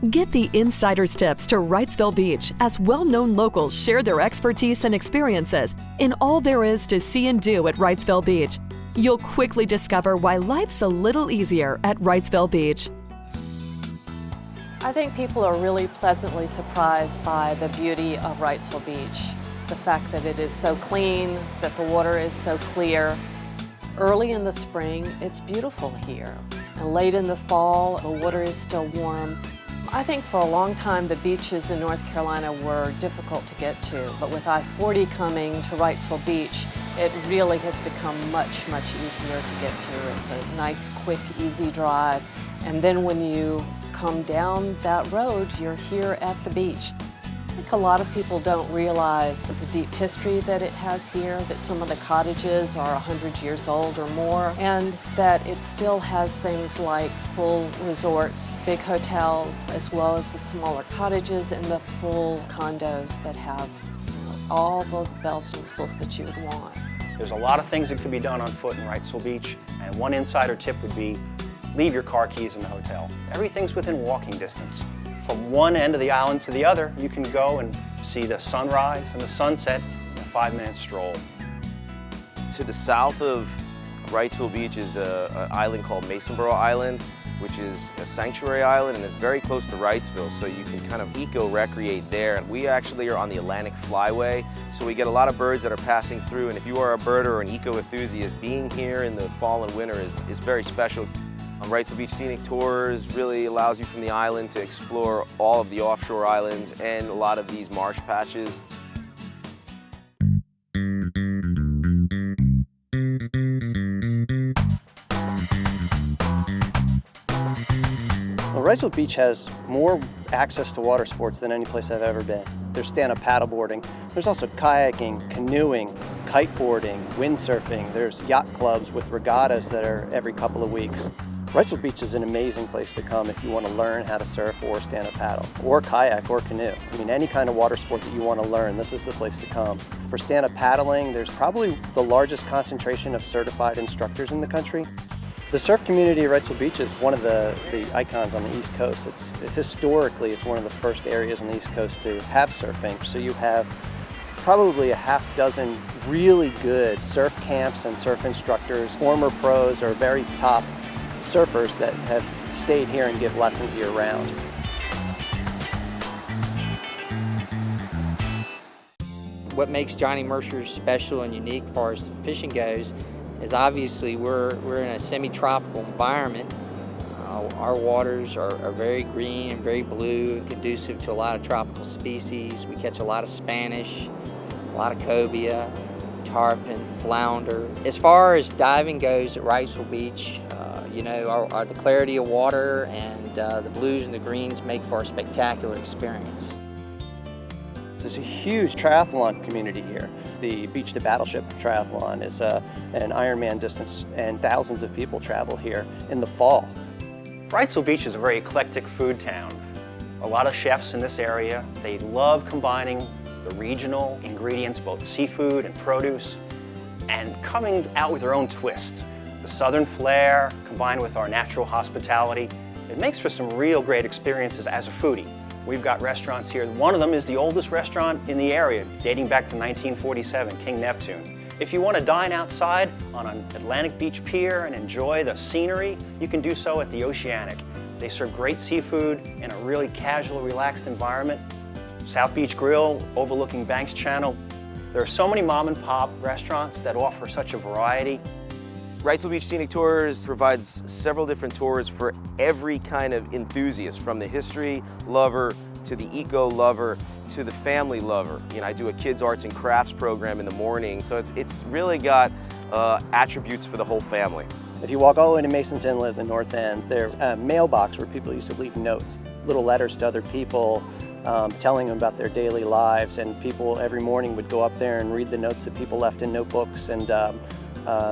Get the insider's tips to Wrightsville Beach as well-known locals share their expertise and experiences in all there is to see and do at Wrightsville Beach. You'll quickly discover why life's a little easier at Wrightsville Beach. I think people are really pleasantly surprised by the beauty of Wrightsville Beach. The fact that it is so clean, that the water is so clear. Early in the spring, it's beautiful here. And late in the fall, the water is still warm. I think for a long time the beaches in North Carolina were difficult to get to, but with I-40 coming to Wrightsville Beach, it really has become much easier to get to. It's a nice, quick, easy drive. And then when you come down that road, you're here at the beach. I think a lot of people don't realize the deep history that it has here, that some of the cottages are 100 years old or more, and that it still has things like full resorts, big hotels, as well as the smaller cottages and the full condos that have all the bells and whistles that you would want. There's a lot of things that could be done on foot in Wrightsville Beach, and one insider tip would be leave your car keys in the hotel. Everything's within walking distance. From one end of the island to the other, you can go and see the sunrise and the sunset in a 5-minute stroll. To the south of Wrightsville Beach is an island called Masonboro Island, which is a sanctuary island, and it's very close to Wrightsville, so you can kind of eco-recreate there. We actually are on the Atlantic Flyway, so we get a lot of birds that are passing through, and if you are a birder or an eco-enthusiast, being here in the fall and winter is very special. Wrightsville Beach Scenic Tours really allows you from the island to explore all of the offshore islands and a lot of these marsh patches. Wrightsville Beach has more access to water sports than any place I've ever been. There's stand-up paddleboarding. There's also kayaking, canoeing, kiteboarding, windsurfing. There's yacht clubs with regattas that are every couple of weeks. Wrightsville Beach is an amazing place to come if you want to learn how to surf or stand-up paddle, or kayak or canoe. I mean, any kind of water sport that you want to learn, this is the place to come. For stand-up paddling, there's probably the largest concentration of certified instructors in the country. The surf community at Wrightsville Beach is one of the icons on the East Coast. Historically, it's one of the first areas on the East Coast to have surfing. So you have probably a half dozen really good surf camps and surf instructors, former pros or very top surfers that have stayed here and give lessons year-round. What makes Johnny Mercer's special and unique as far as fishing goes is obviously we're in a semi-tropical environment. Our waters are very green and very blue and conducive to a lot of tropical species. We catch a lot of Spanish, a lot of cobia, tarpon, flounder. As far as diving goes at Wrightsville Beach, you know, the clarity of water and the blues and the greens make for a spectacular experience. There's a huge triathlon community here. The Beach to Battleship Triathlon is an Ironman distance, and thousands of people travel here in the fall. Wrightsville Beach is a very eclectic food town. A lot of chefs in this area, they love combining the regional ingredients, both seafood and produce, and coming out with their own twist. The southern flair combined with our natural hospitality, it makes for some real great experiences as a foodie. We've got restaurants here. One of them is the oldest restaurant in the area, dating back to 1947, King Neptune. If you want to dine outside on an Atlantic Beach pier and enjoy the scenery, you can do so at the Oceanic. They serve great seafood in a really casual, relaxed environment. South Beach Grill, overlooking Banks Channel. There are so many mom and pop restaurants that offer such a variety. Wrightsville Beach Scenic Tours provides several different tours for every kind of enthusiast, from the history lover to the eco lover to the family lover. You know, I do a kids arts and crafts program in the morning, so it's really got attributes for the whole family. If you walk all the way to Mason's Inlet at the north end, there's a mailbox where people used to leave notes, little letters to other people, telling them about their daily lives, and people every morning would go up there and read the notes that people left in notebooks, and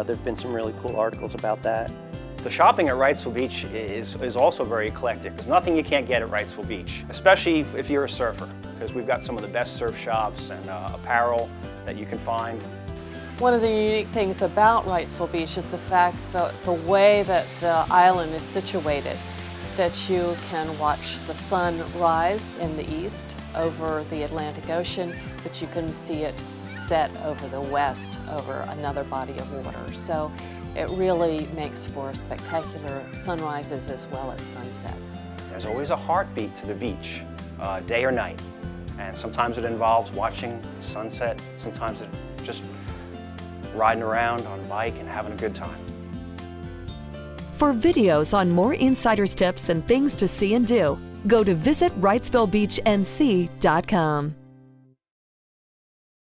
there've been some really cool articles about that. The shopping at Wrightsville Beach is also very eclectic. There's nothing you can't get at Wrightsville Beach, especially if you're a surfer, because we've got some of the best surf shops and apparel that you can find. One of the unique things about Wrightsville Beach is the fact that the way that the island is situated. that you can watch the sun rise in the east over the Atlantic Ocean, but you can see it set over the west over another body of water. So it really makes for spectacular sunrises as well as sunsets. There's always a heartbeat to the beach, day or night. And sometimes it involves watching the sunset, sometimes it just riding around on a bike and having a good time. For videos on more insider's tips and things to see and do, go to visit WrightsvilleBeachNC.com.